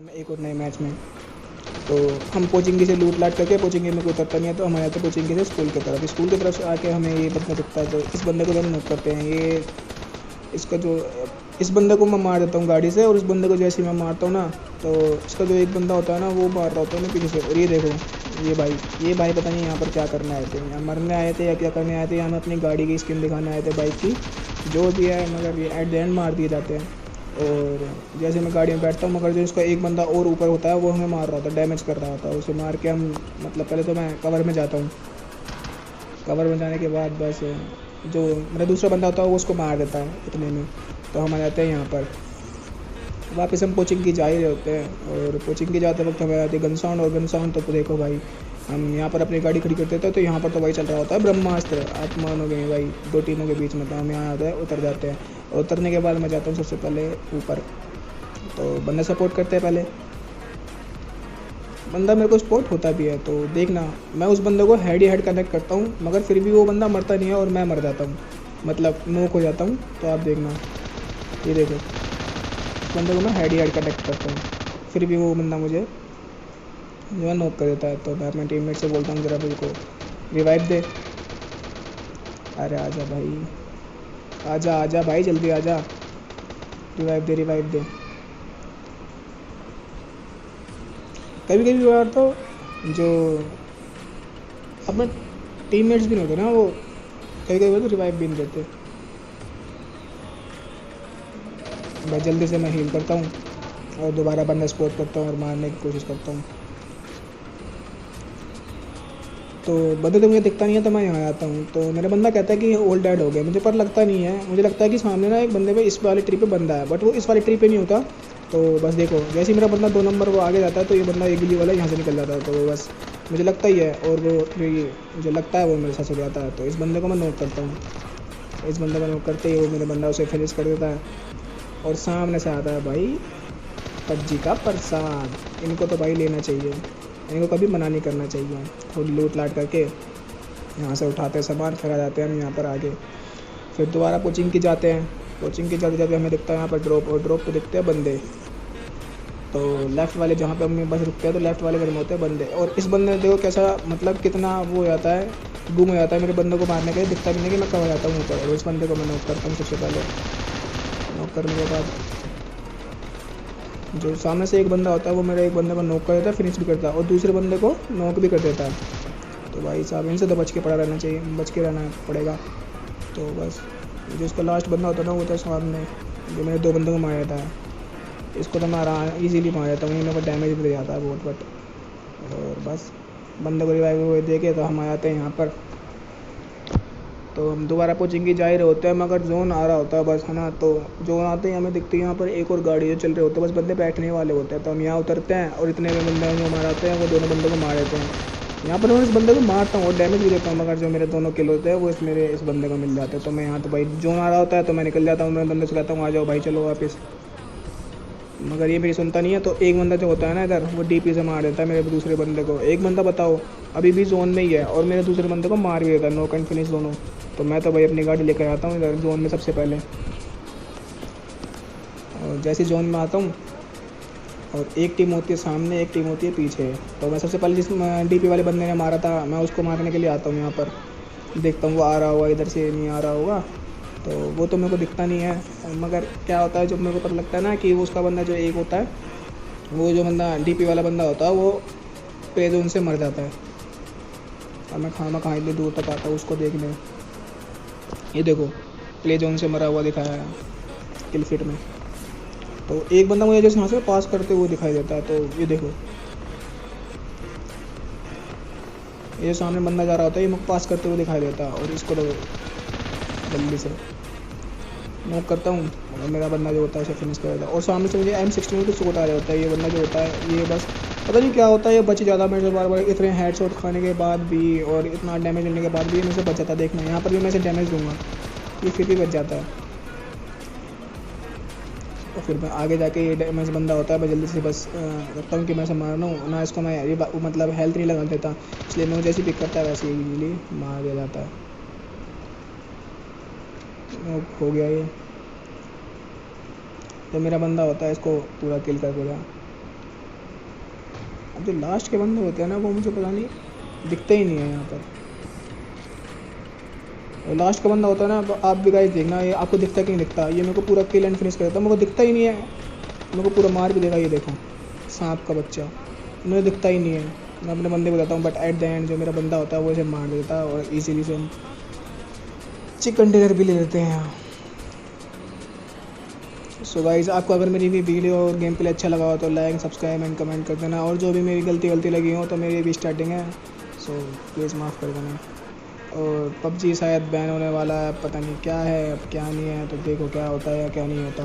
में एक और नए मैच में। तो हम पोचिंगी से लूट लाट करके, पोचिंगी में कोई उतरता नहीं है तो हम आ जाते हैं पोचिंगी से स्कूल की तरफ से आके हमें ये बंदा दिखता है, तो इस बंदे को हम नोट करते हैं। ये इसका जो इस बंदे को मैं मार देता हूँ गाड़ी से, और इस बंदे को जैसे ही मैं मारता हूँ ना, तो इसका जो एक बंदा होता है ना वो मार रहा होता है ना पीछे से। और ये देखो, ये भाई पता नहीं यहाँ पर क्या करने आए थे, यहाँ मरने आए थे या क्या करने आए थे, या हमें अपनी गाड़ी की स्किन दिखाने आए थे, बाइक की, जो भी है, मगर ये एट द एंड मार दिए जाते हैं। और जैसे मैं गाड़ी में बैठता हूँ, मगर जो इसका एक बंदा और ऊपर होता है वो हमें मार रहा होता है, डैमेज कर रहा होता है। उसे मार के हम, मतलब पहले तो मैं कवर में जाता हूँ, कवर में जाने के बाद बस जो मेरा दूसरा बंदा होता है वो उसको मार देता है इतने में। तो हम आ जाते हैं यहाँ पर वापस। हम कोचिंग की जा ही रहे होते हैं, और कोचिंग की जाते वक्त हमें आती है गन साउंड। और गन साउंड तो देखो भाई, हम यहाँ पर अपनी गाड़ी खड़ी कर देते हैं, तो यहाँ पर तो भाई चल रहा होता है ब्रह्मास्त्र, आप मानोगे नहीं भाई, दो टीमों के बीच में। तो हम यहाँ आते हैं, उतर जाते हैं, और उतरने के बाद मैं जाता हूँ सबसे पहले ऊपर। तो बंदा सपोर्ट करते हैं पहले, बंदा मेरे को सपोर्ट होता भी है, तो देखना मैं उस बंदे को हेड ही हेड कनेक्ट करता हूँ, मगर फिर भी वो बंदा मरता नहीं है और मैं मर जाता हूँ, मतलब नोक हो जाता हूँ। तो आप देखना, ये देखो, उस बंदे को मैं हेड ही हेड कनेक्ट करता हूँ, फिर भी वो बंदा मुझे जो है नोक कर देता है। तो मैं अपने टीममेट से बोलता हूँ, ज़रा मेरे को रिवाइव दे। अरे आजा भाई, आजा आजा भाई, जल्दी आजा, रिवाइव दे, रिवाइव दे। कभी कभी बार तो जो अपने टीममेट्स भी नहीं होते ना, वो कभी कभी तो रिवाइव भी नहीं देते। मैं जल्दी से मैं हील करता हूँ, और दोबारा बंदा स्पॉट करता हूँ और मारने की कोशिश करता हूँ। तो बंदे तो मुझे दिखता नहीं है, तो मैं यहाँ आता हूँ। तो मेरा बंदा कहता है कि ओल्ड डैड हो गया, मुझे पर लगता नहीं है। मुझे लगता है कि सामने ना एक बंदे पे, इस वाली ट्री पे बंदा है, बट वो इस वाली ट्री पे नहीं होता। तो बस देखो, जैसे ही मेरा बंदा 2 नंबर वो आगे जाता है, तो ये बंदा एक गिली वाला यहाँ से निकल जाता है। तो वो बस मुझे लगता ही है, और वो ये मुझे लगता है वो मेरे साथ हो जाता है। तो इस बंदे को मैं नोट करता हूँ, इस बंदे को नोट करते ही वो मेरा बंदा उसे फिनिश कर देता है। और सामने से आता है भाई पबजी का प्रसाद। इनको तो भाई लेना चाहिए, इनको कभी मना नहीं करना चाहिए। खुद लूट लाट करके यहाँ से उठाते हैं सामान, फिर आ जाते हैं हम यहाँ पर आगे। फिर दोबारा कोचिंग की जाते हैं। कोचिंग की जाते जाते हमें दिखता है यहाँ पर ड्रॉप, और ड्रॉप पे दिखते हैं बंदे। तो लेफ़्ट वाले जहाँ पे हम बस रुकते हैं, तो लेफ़्ट वाले घर में होते हैं बंदे। और इस बंदे ने देखो कैसा, मतलब कितना वो हो जाता है, गुम हो जाता है मेरे बंदे को मारने के लिए, दिखता भी नहीं कि मैं कहाँ जाता हूँ ऊपर। और इस बंदे को मैं नोक करता हूँ सबसे पहले। नोक करने के बाद जो सामने से एक बंदा होता है वो मेरे एक बंदे को नॉक कर देता है, फिनिश भी करता है, और दूसरे बंदे को नॉक भी कर देता है। तो भाई साहब इनसे तो बच के पड़ा रहना चाहिए, बच के रहना पड़ेगा। तो बस जो इसका लास्ट बंदा होता है ना, वो होता है सामने, जो मैंने 2 बंदों को मार देता है। इसको तो मैं आराम ईजीली मार देता हूँ, मेरे को डैमेज भी दे जाता है बहुत। बट और बस बंदे को रिवाइव हुए दे के तो हम आ जाते हैं यहाँ पर। तो हम दोबारा कोचिंग जा ही रहे होते हैं, मगर जोन आ रहा होता है बस, है ना। तो जोन आते ही हमें दिखती है यहाँ पर एक और गाड़ी जो चल रहे होते हैं, बस बंदे बैठने वाले होते हैं। तो हम यहाँ उतरते हैं, और इतने में बंदे जो हमारे आते हैं वो दोनों बंदों को मार देते हैं। यहाँ पर मैं इस बंदे को मारता हूँ और डैमेज भी देता हूँ, मगर जो मेरे दोनों किल होते हैं वो मेरे इस बंदे को मिल जाते हैं। तो मैं यहाँ तो भाई जोन आ रहा होता है तो मैं निकल जाता हूँ, मैं बंदे से कहता हूँ आ जाओ भाई चलो वापस, मगर ये मेरी सुनता नहीं है। तो एक बंदा जो होता है ना इधर, वो डीपी से मार देता है मेरे दूसरे बंदे को। एक बंदा बताओ अभी भी जोन में ही है, और मेरे दूसरे बंदे को मार भी देता है, नॉक एंड फिनिश दोनों। तो मैं तो भाई अपनी गाड़ी लेकर आता हूँ इधर जोन में सबसे पहले। और जैसे जोन में आता हूँ, और एक टीम होती है सामने, एक टीम होती है पीछे। तो मैं सबसे पहले जिस डीपी वाले बंदे ने मारा था, मैं उसको मारने के लिए आता हूँ यहाँ पर। देखता हूँ वो आ रहा होगा, इधर से नहीं आ रहा होगा, तो वो तो मेरे को दिखता नहीं है। मगर क्या होता है, जब मेरे को पता लगता है ना कि वो उसका बंदा जो एक होता है, वो जो बंदा डीपी वाला बंदा होता है, वो पे जोन से मर जाता है। अब मैं कहाँ इतनी दूर तक आता हूँ उसको देखने। ये देखो, प्ले जोन से मरा हुआ दिखाया है किल फिट में। तो एक बंदा मुझे जैसे यहाँ से पास करते हुए दिखाई देता है। तो ये देखो, ये सामने बंदा जा रहा होता है, ये मुझे पास करते हुए दिखाई देता है, और इसको तो जल्दी से नॉक करता हूँ, और मेरा बंदा जो होता है उसे फिनिश कर देता है। और सामने से मुझे M16 को शॉट आ रहा होता है। ये बंदा जो होता है, ये बस पता नहीं क्या होता है, ये बच ज़्यादा मेरे से बार बार इतने हेड शॉट खाने के बाद भी, और इतना डैमेज लेने के बाद भी मेरे से बच जाता है। देखना यहाँ पर भी मैं इसे डैमेज दूंगा, ये फिर भी बच जाता है। और फिर मैं आगे जाके ये डैमेज बंदा होता है, मैं जल्दी से बस करता हूँ कि मैं इसे मारना हूँ ना, इसको मैं मतलब हेल्थ नहीं लगा देता, इसलिए मैं जैसे पिक करता है वैसे ही इजीली मार दिया जाता है। हो गया ये, तो मेरा बंदा होता है इसको पूरा किल कर देगा। अब जो लास्ट के बंदे होते हैं ना वो मुझे पता नहीं दिखते ही नहीं है यहाँ पर। लास्ट का बंदा होता है ना, तो आप भी गाइस देखना, ये आपको दिखता कि नहीं दिखता। ये मेरे को पूरा किल एंड फिनिश कर देता है, मेरे को दिखता ही नहीं है, मेरे को पूरा मार भी देगा। ये देखो सांप का बच्चा, मुझे दिखता ही नहीं है। मैं अपने बंदे को बताता हूँ, बट एट द एंड जो मेरा बंदा होता है वो इसे मार देता है और इजीली से हम चिकन डिनर भी ले लेते हैं। सो गाइस, आपको अगर मेरी भी वीडियो और गेम प्ले अच्छा लगा हो तो लाइक सब्सक्राइब एंड कमेंट कर देना, और जो भी मेरी गलती लगी हो तो मेरी भी स्टार्टिंग है, सो प्लीज़ माफ़ कर देना। और पबजी शायद बैन होने वाला है, पता नहीं क्या है अब क्या नहीं है, तो देखो क्या होता है या क्या नहीं होता।